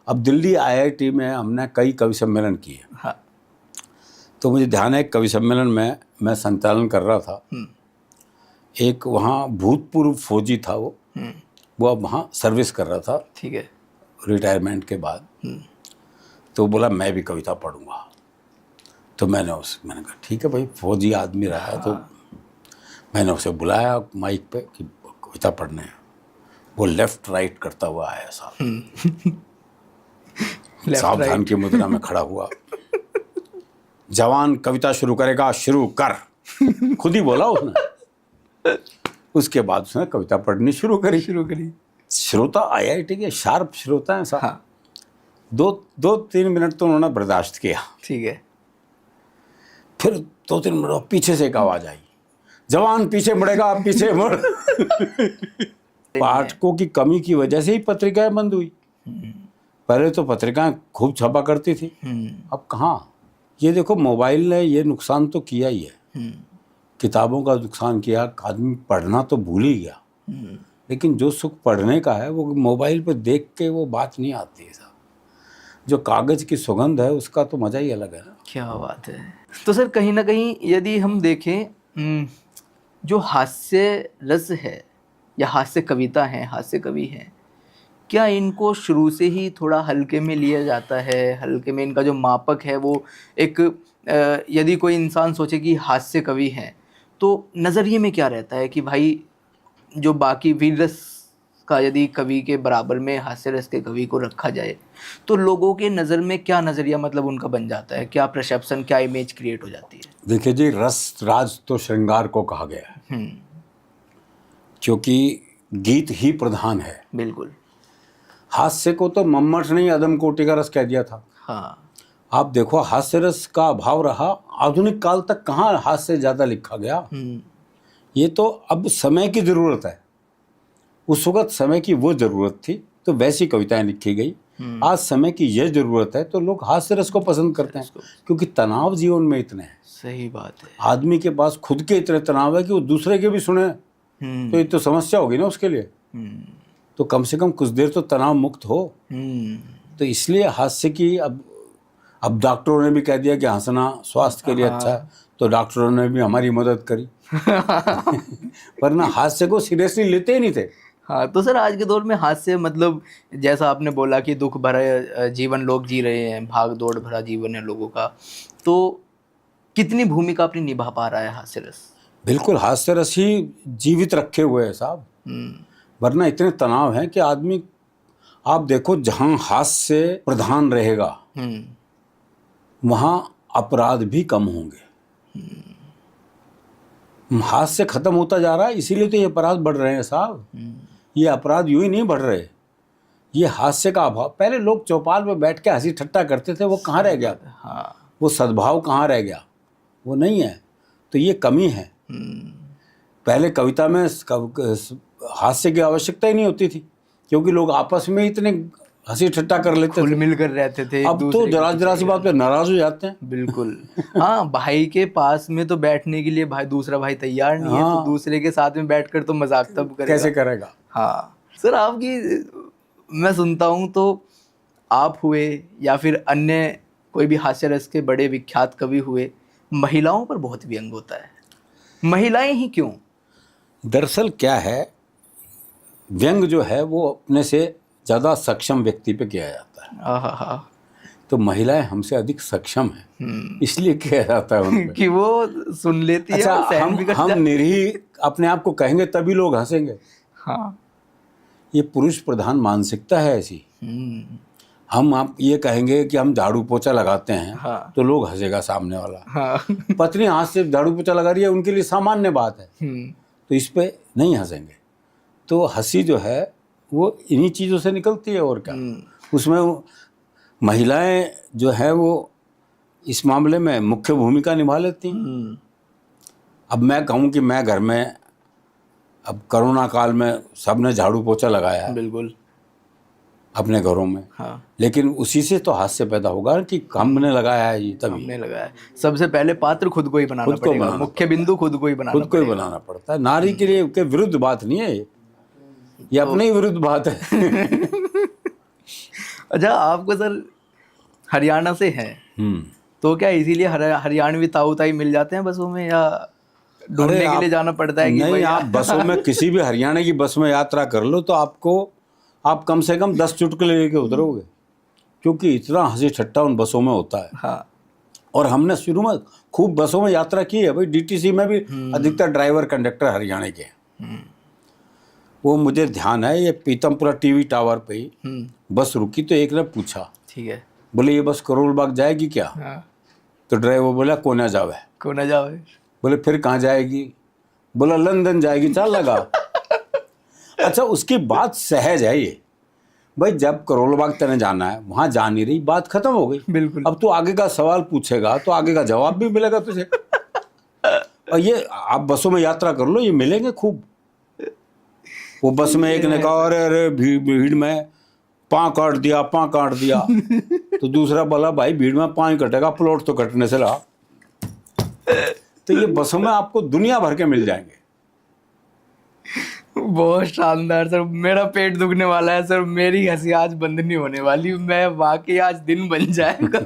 अब दिल्ली आईआईटी में हमने कई कवि सम्मेलन किए। हाँ। तो मुझे ध्यान है एक कवि सम्मेलन में मैं संचालन कर रहा था। एक वहाँ भूतपूर्व फौजी था वो अब वहाँ सर्विस कर रहा था, ठीक है, रिटायरमेंट के बाद। तो बोला मैं भी कविता पढ़ूंगा। तो मैंने कहा ठीक है भाई, फौजी आदमी रहा है। तो मैंने उसे बुलाया माइक पे कि कविता पढ़ने। वो लेफ्ट राइट करता हुआ आया साहब, सावधान की मुद्रा में खड़ा हुआ। जवान कविता शुरू करेगा, शुरू कर, खुद ही बोला उसने। उसके बाद उसने कविता पढ़नी शुरू करी। श्रोता आईआईटी के शार्प श्रोता हैं साहब। हाँ। 2-3 मिनट तो उन्होंने बर्दाश्त किया। ठीक है। फिर 2-3 मिनट पीछे से एक आवाज आई, जवान पीछे मुड़ेगा, पीछे मुड़। पाठकों की कमी की वजह से ही पत्रिकाएं बंद हुई। पहले तो पत्रिकाएं खूब छपा करती थी, अब कहाँ। ये देखो मोबाइल ने ये नुकसान तो किया ही है, किताबों का नुकसान किया, आदमी पढ़ना तो भूल ही गया। लेकिन जो सुख पढ़ने का है वो मोबाइल पे देख के वो बात नहीं आती है साहब। जो कागज की सुगंध है उसका तो मजा ही अलग है ना। क्या बात है। तो सर कहीं ना कहीं यदि हम देखें, जो हास्य रस है या हास्य कविता है, हास्य कवि हैं, क्या इनको शुरू से ही थोड़ा हल्के में लिया जाता है? हल्के में इनका जो मापक है वो एक यदि कोई इंसान सोचे कि हास्य कवि हैं तो नज़रिए में क्या रहता है कि भाई जो बाकी वीर रस का यदि कवि के बराबर में हास्य रस के कवि को रखा जाए तो लोगों के नज़र में क्या नज़रिया मतलब उनका बन जाता है? क्या परसेप्शन, क्या इमेज क्रिएट हो जाती है? देखिए जी, रस राज तो श्रृंगार को कहा गया है, क्योंकि गीत ही प्रधान है। बिल्कुल। हास्य को तो मम्मट ने अदम कोटि का रस कह दिया था। हाँ। आप देखो हास्य रस का अभाव रहा, आधुनिक काल तक कहाँ हास्य ज़्यादा लिखा गया। ये तो अब समय की ज़रूरत है। उस वक्त समय की वो ज़रूरत थी तो वैसी कविताएं लिखी गई। आज समय की यह ज़रूरत है तो लोग हास्य रस को पसंद करते हैं, क्योंकि तनाव जीवन में इतने हैं। सही बात है। आदमी के पास खुद के इतने तनाव है कि वो दूसरे के भी सुने तो ये तो समस्या होगी ना उसके लिए। तो कम से कम कुछ देर तो तनाव मुक्त हो। तो इसलिए हास्य की अब डॉक्टरों ने भी कह दिया कि हंसना स्वास्थ्य के लिए अच्छा है, तो डॉक्टरों ने भी हमारी मदद करी। वरना हास्य को सीरियसली लेते ही नहीं थे। हाँ, तो सर आज के दौर में हास्य मतलब जैसा आपने बोला कि दुख भरा जीवन लोग जी रहे हैं, भाग दौड़ भरा जीवन है लोगों का, तो कितनी भूमिका अपनी निभा पा रहा है हास्य रस? बिल्कुल, हास्य रस ही जीवित रखे हुए है साहब। वरना इतने तनाव हैं कि आदमी, आप देखो जहाँ हास्य प्रधान रहेगा वहाँ अपराध भी कम होंगे। हास्य खत्म होता जा रहा है, इसीलिए तो ये अपराध बढ़ रहे हैं साहब। ये अपराध यूं ही नहीं बढ़ रहे, ये हास्य का अभाव। पहले लोग चौपाल में बैठ के हंसी ठट्टा करते थे, वो कहाँ रह गया? हाँ। वो सद्भाव कहाँ रह गया? वो नहीं है। तो ये कमी है। पहले कविता में हास्य की आवश्यकता ही नहीं होती थी, क्योंकि लोग आपस में इतने हंसी ठट्टा कर लेते थे, मिल कर रहते थे। अब तो जरा सी बात पे नाराज हो जाते हैं। बिल्कुल। हाँ, भाई के पास में तो बैठने के लिए भाई दूसरा भाई तैयार नहीं है, तो दूसरे के साथ में बैठकर तो मजाक तब करेगा, कैसे करेगा? हाँ सर, आपकी मैं सुनता हूँ तो आप हुए या फिर अन्य कोई भी हास्य रस के बड़े विख्यात कवि हुए, महिलाओं पर बहुत व्यंग होता है। महिलाएं ही क्यों? दरअसल क्या है, व्यंग जो है वो अपने से ज़्यादा सक्षम व्यक्ति पे किया जाता है। तो महिलाएं हमसे अधिक सक्षम हैं, इसलिए किया जाता है उन पे कि वो सुन लेती है। अच्छा, हम निरीह अपने आप को कहेंगे तभी लोग हंसेंगे। हाँ, ये पुरुष प्रधान मानसिकता है ऐसी। हम आप ये कहेंगे कि हम झाड़ू पोछा लगाते हैं, हाँ, तो लोग हंसेगा सामने वाला। हाँ। पत्नी हाथ से झाड़ू पोछा लगा रही है, उनके लिए सामान्य बात है, तो इस पे नहीं हंसेंगे। तो हंसी जो है वो इन्हीं चीज़ों से निकलती है, और क्या। उसमें महिलाएं जो है वो इस मामले में मुख्य भूमिका निभा लेती हैं। अब मैं कहूँ कि मैं घर में, अब कोरोना काल में सबने झाड़ू पोछा लगाया है, बिल्कुल, अपने घरों में। हाँ। लेकिन उसी से तो हास्य पैदा होगा कि हमने लगाया है, ये तभी हमने लगाया है। सबसे पहले पात्र खुद को ही बनाना पड़ेगा, मुख्य बिंदु खुद को ही बनाना पड़ता है। नारी के लिए के विरुद्ध बात नहीं है ये अपने ही विरुद्ध बात है। अच्छा, आपको सर हरियाणा से है, तो क्या इसीलिए हरियाणवी ताऊ ताई मिल जाते हैं बसों में, या ढूंढने के लिए जाना पड़ता है कि नहीं, आप बसों में किसी भी हरियाणा की बस में यात्रा कर लो तो आप कम से कम 10 चुटकुले लेके उतरोगे, क्योंकि इतना हंसी ठट्टा उन बसों में होता है। हाँ। और हमने शुरू में खूब बसों में यात्रा की है भाई। डीटीसी में भी अधिकतर ड्राइवर कंडक्टर हरियाणा के हैं। वो मुझे ध्यान है, ये पीतमपुरा टीवी टावर पे ही बस रुकी तो एक ने पूछा, ठीक है, बोले ये बस करोल बाग जाएगी क्या? हाँ। तो ड्राइवर बोला कोना जावे। कोना जावे। बोले फिर कहाँ जाएगी? बोला लंदन जाएगी। चल लगा। अच्छा, उसकी बात सहज है ये भाई, जब करोल बाग तेने जाना है वहां जा नहीं रही, बात खत्म हो गई। बिल्कुल। अब तू आगे का सवाल पूछेगा तो आगे का जवाब भी मिलेगा तुझे। और ये आप बसों में यात्रा कर लो, ये मिलेंगे खूब। वो बस में एक ने कहा अरे भीड़ में पाँ काट दिया तो दूसरा बोला भाई भीड़ में पाँ कटेगा, प्लॉट तो कटने से रहा। तो ये बसों में आपको दुनिया भर के मिल जाएंगे। बहुत शानदार सर, मेरा पेट दुखने वाला है सर, मेरी हंसी आज बंद नहीं होने वाली, मैं वाकई आज दिन बन जाएगा।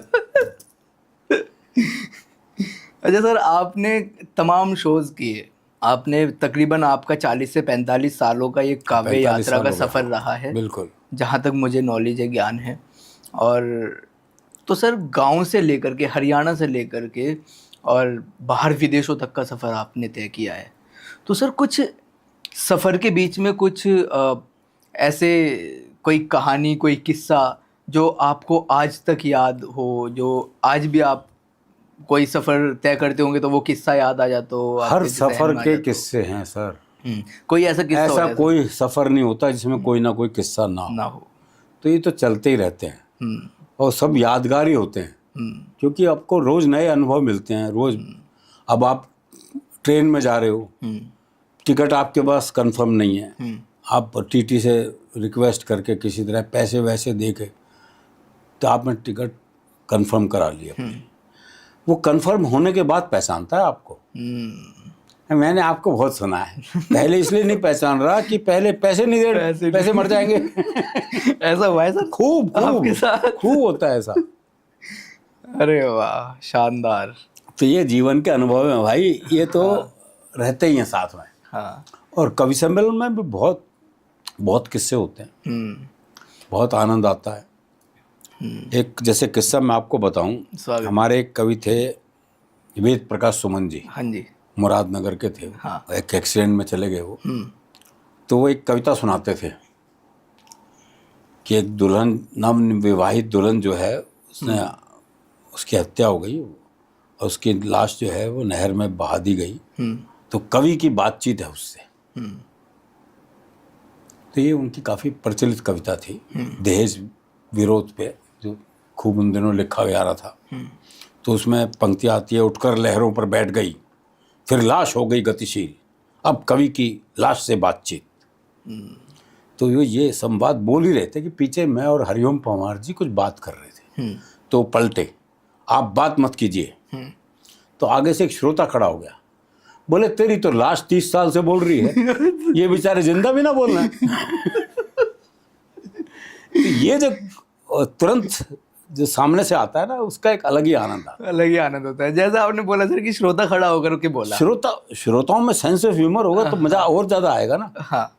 अच्छा सर, आपने तमाम शोज किए, आपने तकरीबन आपका 40 से 45 सालों का ये काव्य यात्रा का सफ़र रहा है। बिल्कुल। जहाँ तक मुझे नॉलेज है, ज्ञान है। और तो सर गांव से लेकर के, हरियाणा से लेकर के और बाहर विदेशों तक का सफ़र आपने तय किया है। तो सर कुछ सफ़र के बीच में कुछ ऐसे कोई कहानी, कोई किस्सा जो आपको आज तक याद हो, जो आज भी आप कोई सफ़र तय करते होंगे तो वो किस्सा याद आ जाता हो? हर सफ़र के किस्से हैं सर। कोई ऐसा किस्सा? ऐसा कोई सफ़र नहीं होता जिसमें कोई ना कोई किस्सा ना हो। तो ये तो चलते ही रहते हैं और सब यादगार ही होते हैं, क्योंकि आपको रोज़ नए अनुभव मिलते हैं। रोज़ अब आप ट्रेन में जा रहे हो, टिकट आपके पास कंफर्म नहीं है, आप टीटी से रिक्वेस्ट करके किसी तरह पैसे वैसे दे के तो आपने टिकट कंफर्म करा लिया। वो कंफर्म होने के बाद पहचानता है आपको। मैंने आपको बहुत सुना है, पहले इसलिए नहीं पहचान रहा कि पहले पैसे नहीं दे रहे, पैसे मर जाएंगे। ऐसा हुआ है सर? खूब आपके साथ? खूब होता है ऐसा। अरे वाह, शानदार। तो ये जीवन के अनुभव है भाई, ये तो रहते ही हैं साथ में। हाँ। और कवि सम्मेलन में भी बहुत बहुत किस्से होते हैं, बहुत आनंद आता है। एक जैसे किस्सा मैं आपको बताऊं, हमारे एक कवि थे वेद प्रकाश सुमन जी। हाँ जी। मुरादनगर के थे। हाँ। एक एक्सीडेंट में चले गए वो। तो वो एक कविता सुनाते थे कि एक दुल्हन, नवविवाहित दुल्हन जो है, उसकी हत्या हो गई और उसकी लाश जो है वो नहर में बहा दी गई। तो कवि की बातचीत है उससे। तो ये उनकी काफ़ी प्रचलित कविता थी, दहेज विरोध पे, जो खूब उन दिनों लिखा जा रहा था। तो उसमें पंक्ति आती है, उठकर लहरों पर बैठ गई, फिर लाश हो गई गतिशील, अब कवि की लाश से बातचीत। तो ये संवाद बोल ही रहे थे कि पीछे मैं और हरिओम पंवार जी कुछ बात कर रहे थे। तो पलटे, आप बात मत कीजिए। तो आगे से एक श्रोता खड़ा हो गया, बोले तेरी तो लाश 30 साल से बोल रही है, ये बेचारे जिंदा भी ना बोल रहे हैं। तो ये जो तुरंत जो सामने से आता है ना, उसका एक अलग ही आनंद आता है। अलग ही आनंद होता है। जैसा आपने बोला सर कि श्रोता खड़ा होकर के बोला, श्रोताओं में सेंस ऑफ ह्यूमर होगा तो मजा और ज्यादा आएगा ना। हाँ।